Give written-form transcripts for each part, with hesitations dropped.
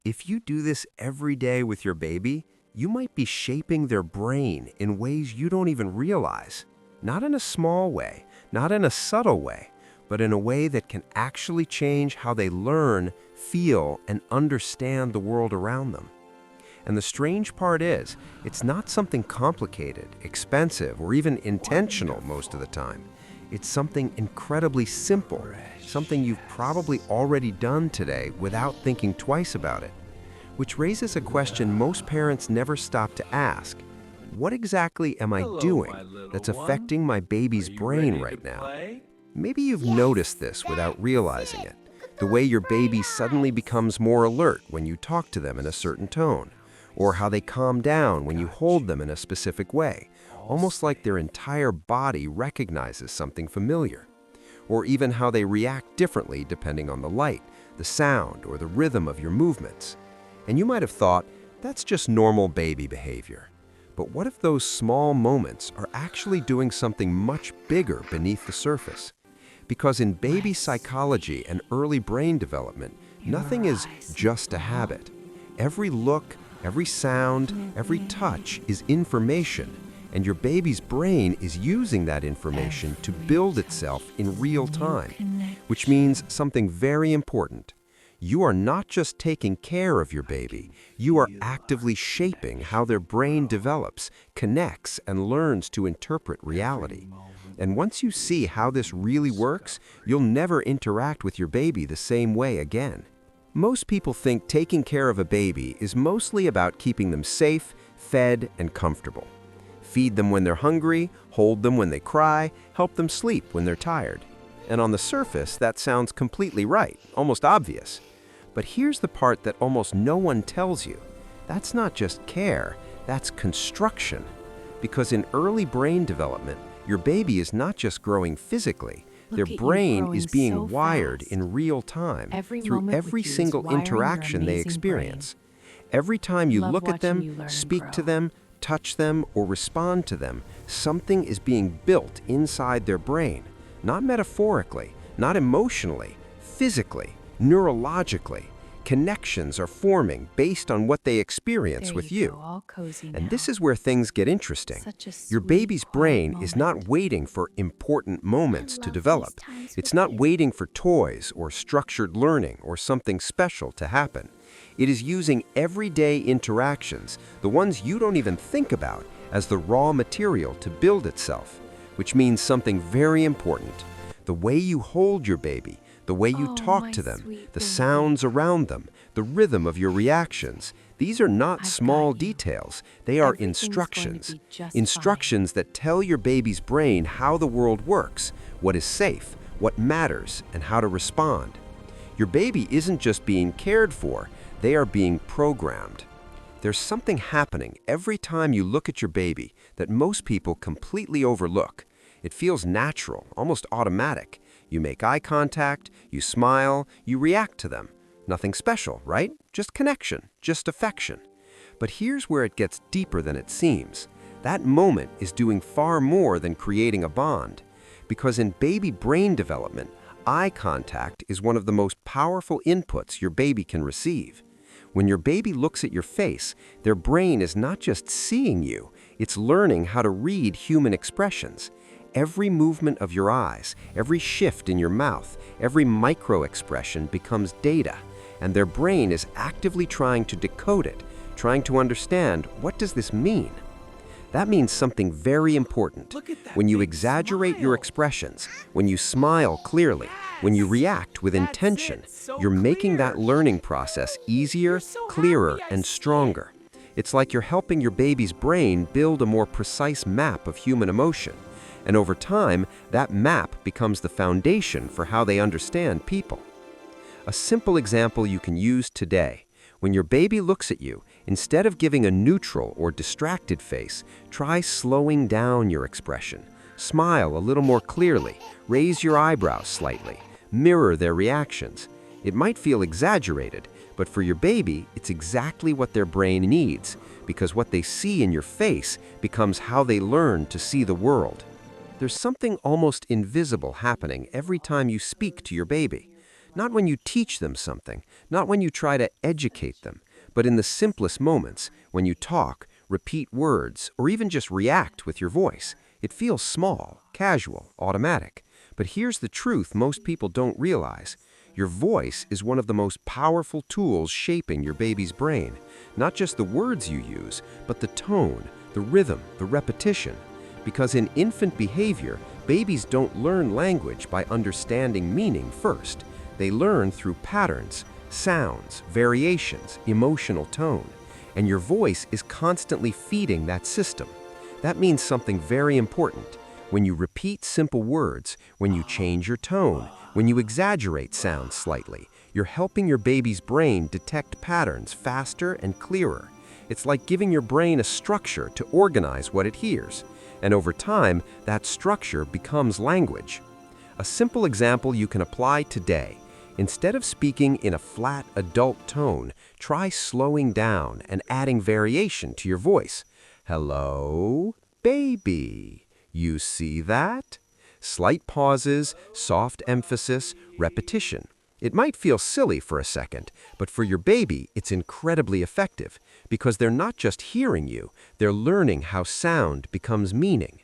If you do this every day with your baby, you might be shaping their brain in ways you don't even realize. Not in a small way, not in a subtle way, but in a way that can actually change how they learn, feel, and understand the world around them. And the strange part is, it's not something complicated, expensive, or even intentional most of the time. It's something incredibly simple, something you've probably already done today without thinking twice about it. Which raises a question most parents never stop to ask. What exactly am I doing that's affecting my baby's brain right now? Maybe you've noticed this without realizing it. The way your baby suddenly becomes more alert when you talk to them in a certain tone, or how they calm down when you hold them in a specific way, almost like their entire body recognizes something familiar. Or even how they react differently depending on the light, the sound, or the rhythm of your movements. And you might have thought, that's just normal baby behavior. But what if those small moments are actually doing something much bigger beneath the surface? Because in baby psychology and early brain development, nothing is just a habit. Every look, every sound, every touch is information, and your baby's brain is using that information to build itself in real time, which means something very important. You are not just taking care of your baby, you are actively shaping how their brain develops, connects, and learns to interpret reality. And once you see how this really works, you'll never interact with your baby the same way again. Most people think taking care of a baby is mostly about keeping them safe, fed, and comfortable. Feed them when they're hungry, hold them when they cry, help them sleep when they're tired. And on the surface, that sounds completely right, almost obvious. But here's the part that almost no one tells you. That's not just care, that's construction. Because in early brain development, your baby is not just growing physically, their brain is being wired in real time through every single interaction they experience. Every time you look at them, speak to them, touch them, or respond to them, something is being built inside their brain. Not metaphorically, not emotionally, physically, neurologically. Connections are forming based on what they experience with you. And this is where things get interesting. Your baby's brain is not waiting for important moments to develop. It's not waiting for toys or structured learning or something special to happen. It is using everyday interactions, the ones you don't even think about, as the raw material to build itself, which means something very important. The way you hold your baby, the way you talk to them, the sounds around them, the rhythm of your reactions. These are not small details. They are instructions. Instructions that tell your baby's brain how the world works, what is safe, what matters, and how to respond. Your baby isn't just being cared for, they are being programmed. There's something happening every time you look at your baby that most people completely overlook. It feels natural, almost automatic. You make eye contact, you smile, you react to them. Nothing special, right? Just connection, just affection. But here's where it gets deeper than it seems. That moment is doing far more than creating a bond. Because in baby brain development, eye contact is one of the most powerful inputs your baby can receive. When your baby looks at your face, their brain is not just seeing you, it's learning how to read human expressions. Every movement of your eyes, every shift in your mouth, every micro-expression becomes data, and their brain is actively trying to decode it, trying to understand, what does this mean? That means something very important. When you exaggerate your expressions, when you smile clearly, when you react with intention, you're making that learning process easier, clearer, and stronger. It's like you're helping your baby's brain build a more precise map of human emotion. And over time, that map becomes the foundation for how they understand people. A simple example you can use today. When your baby looks at you, instead of giving a neutral or distracted face, try slowing down your expression. Smile a little more clearly, raise your eyebrows slightly, mirror their reactions. It might feel exaggerated, but for your baby, it's exactly what their brain needs, because what they see in your face becomes how they learn to see the world. There's something almost invisible happening every time you speak to your baby. Not when you teach them something, not when you try to educate them, but in the simplest moments, when you talk, repeat words, or even just react with your voice. It feels small, casual, automatic. But here's the truth most people don't realize. Your voice is one of the most powerful tools shaping your baby's brain. Not just the words you use, but the tone, the rhythm, the repetition. Because in infant behavior, babies don't learn language by understanding meaning first. They learn through patterns, sounds, variations, emotional tone. And your voice is constantly feeding that system. That means something very important. When you repeat simple words, when you change your tone, when you exaggerate sounds slightly, you're helping your baby's brain detect patterns faster and clearer. It's like giving your brain a structure to organize what it hears. And over time, that structure becomes language. A simple example you can apply today. Instead of speaking in a flat adult tone, try slowing down and adding variation to your voice. Hello, baby. You see that? Slight pauses, soft emphasis, repetition. It might feel silly for a second, but for your baby, it's incredibly effective because they're not just hearing you, they're learning how sound becomes meaning.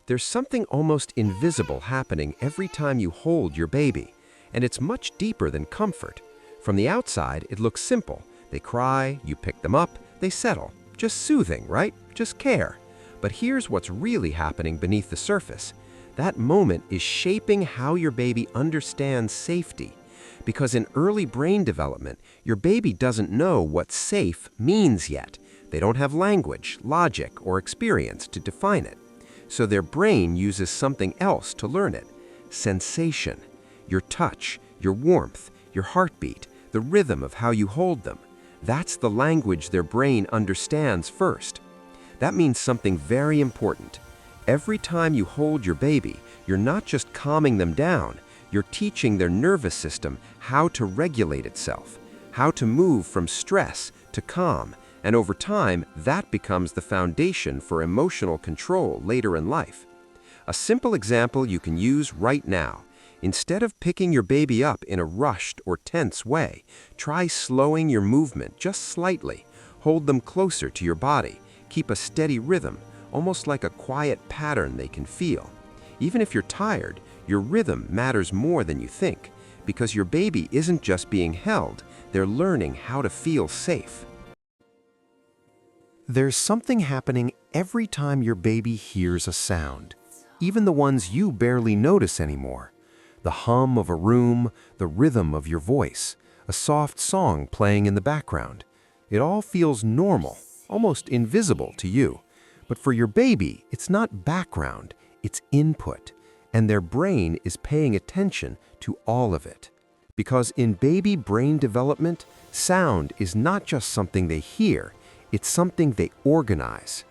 There's something almost invisible happening every time you hold your baby, and it's much deeper than comfort. From the outside, it looks simple. They cry, you pick them up, they settle. Just soothing, right? Just care. But here's what's really happening beneath the surface. That moment is shaping how your baby understands safety. Because in early brain development, your baby doesn't know what safe means yet. They don't have language, logic, or experience to define it. So their brain uses something else to learn it. Sensation. Your touch, your warmth, your heartbeat, the rhythm of how you hold them. That's the language their brain understands first. That means something very important. Every time you hold your baby, you're not just calming them down, you're teaching their nervous system how to regulate itself, how to move from stress to calm, and over time, that becomes the foundation for emotional control later in life. A simple example you can use right now. Instead of picking your baby up in a rushed or tense way, try slowing your movement just slightly. Hold them closer to your body. Keep a steady rhythm, almost like a quiet pattern they can feel. Even if you're tired, your rhythm matters more than you think, because your baby isn't just being held, they're learning how to feel safe. There's something happening every time your baby hears a sound, even the ones you barely notice anymore. The hum of a room, the rhythm of your voice, a soft song playing in the background. It all feels normal, almost invisible to you. But for your baby, it's not background, it's input. And their brain is paying attention to all of it. Because in baby brain development, sound is not just something they hear, it's something they organize.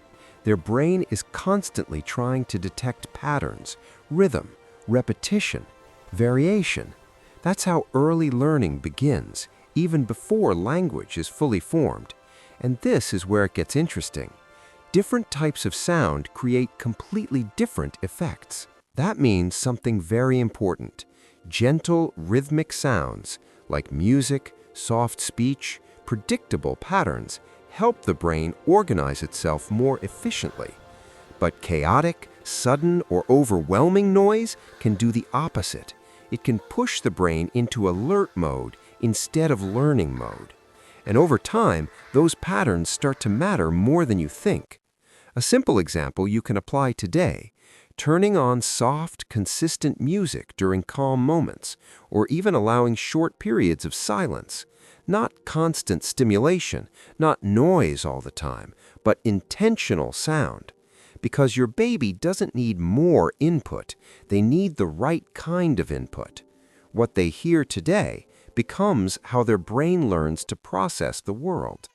Their brain is constantly trying to detect patterns, rhythm, repetition, variation. That's how early learning begins, even before language is fully formed. And this is where it gets interesting. Different types of sound create completely different effects. That means something very important. Gentle, rhythmic sounds, like music, soft speech, predictable patterns, help the brain organize itself more efficiently. But chaotic, sudden, or overwhelming noise can do the opposite. It can push the brain into alert mode instead of learning mode. And over time, those patterns start to matter more than you think. A simple example you can apply today: turning on soft, consistent music during calm moments, or even allowing short periods of silence. Not constant stimulation, not noise all the time, but intentional sound. Because your baby doesn't need more input, they need the right kind of input. What they hear today becomes how their brain learns to process the world.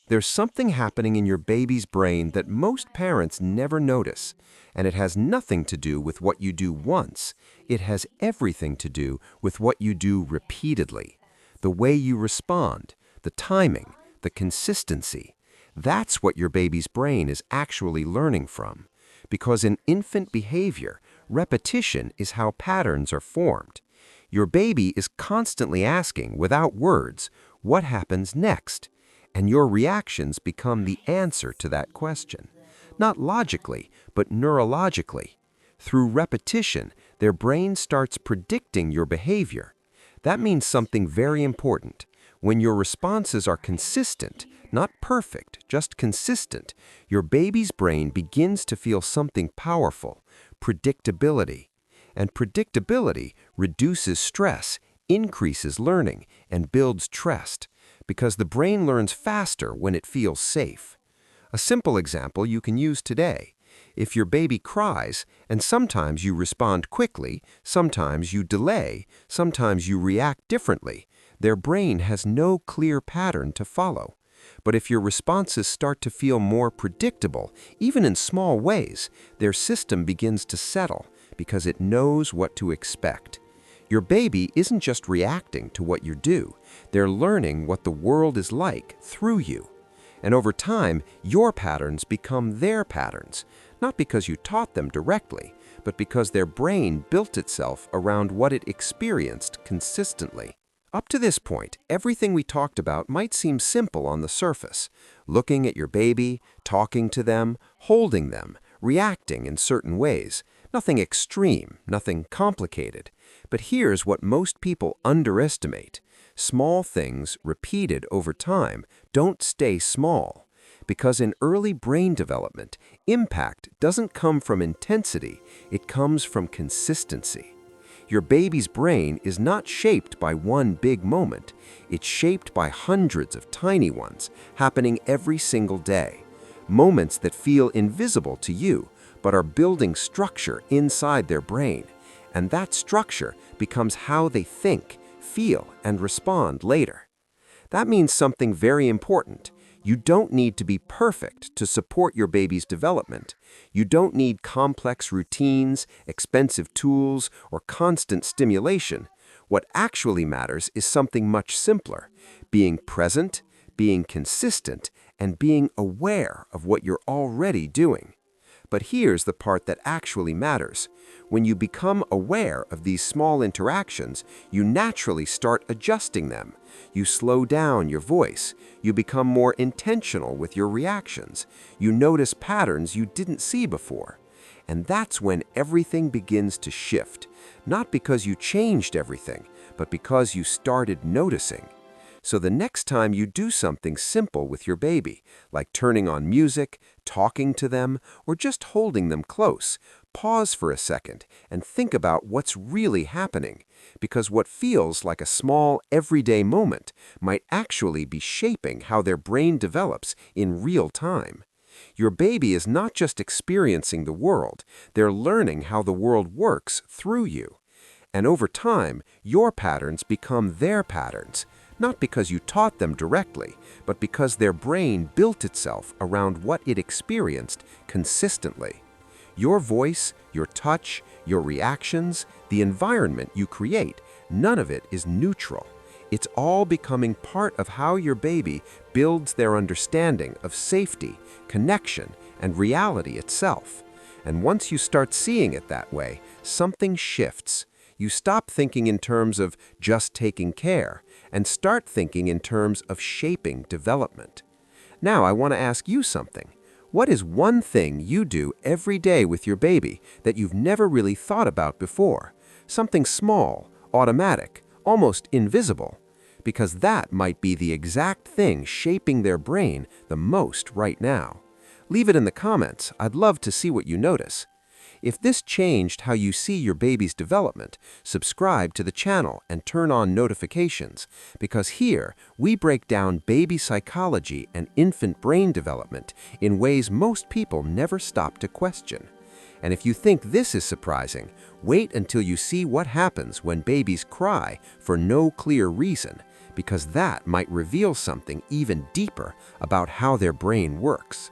There's something happening in your baby's brain that most parents never notice, and it has nothing to do with what you do once. It has everything to do with what you do repeatedly. The way you respond, the timing, the consistency. That's what your baby's brain is actually learning from. Because in infant behavior, repetition is how patterns are formed. Your baby is constantly asking, without words, what happens next? And your reactions become the answer to that question. Not logically, but neurologically. Through repetition, their brain starts predicting your behavior. That means something very important. When your responses are consistent, not perfect, just consistent, your baby's brain begins to feel something powerful, predictability. And predictability reduces stress, increases learning, and builds trust, because the brain learns faster when it feels safe. A simple example you can use today. If your baby cries, and sometimes you respond quickly, sometimes you delay, sometimes you react differently, their brain has no clear pattern to follow. But if your responses start to feel more predictable, even in small ways, their system begins to settle because it knows what to expect. Your baby isn't just reacting to what you do, they're learning what the world is like through you. And over time, your patterns become their patterns, not because you taught them directly, but because their brain built itself around what it experienced consistently. Up to this point, everything we talked about might seem simple on the surface. Looking at your baby, talking to them, holding them, reacting in certain ways. Nothing extreme, nothing complicated. But here's what most people underestimate. Small things, repeated over time, don't stay small. Because in early brain development, impact doesn't come from intensity, it comes from consistency. Your baby's brain is not shaped by one big moment. It's shaped by hundreds of tiny ones, happening every single day. Moments that feel invisible to you, but are building structure inside their brain. And that structure becomes how they think, feel, and respond later. That means something very important. You don't need to be perfect to support your baby's development. You don't need complex routines, expensive tools, or constant stimulation. What actually matters is something much simpler: being present, being consistent, and being aware of what you're already doing. But here's the part that actually matters. When you become aware of these small interactions, you naturally start adjusting them. You slow down your voice. You become more intentional with your reactions. You notice patterns you didn't see before. And that's when everything begins to shift. Not because you changed everything, but because you started noticing. So the next time you do something simple with your baby, like turning on music, talking to them, or just holding them close, pause for a second and think about what's really happening, because what feels like a small, everyday moment might actually be shaping how their brain develops in real time. Your baby is not just experiencing the world, they're learning how the world works through you. And over time, your patterns become their patterns, not because you taught them directly, but because their brain built itself around what it experienced consistently. Your voice, your touch, your reactions, the environment you create, none of it is neutral. It's all becoming part of how your baby builds their understanding of safety, connection, and reality itself. And once you start seeing it that way, something shifts. You stop thinking in terms of just taking care and start thinking in terms of shaping development. Now I want to ask you something. What is one thing you do every day with your baby that you've never really thought about before? Something small, automatic, almost invisible. Because that might be the exact thing shaping their brain the most right now. Leave it in the comments. I'd love to see what you notice. If this changed how you see your baby's development, subscribe to the channel and turn on notifications, because here we break down baby psychology and infant brain development in ways most people never stop to question. And if you think this is surprising, wait until you see what happens when babies cry for no clear reason, because that might reveal something even deeper about how their brain works.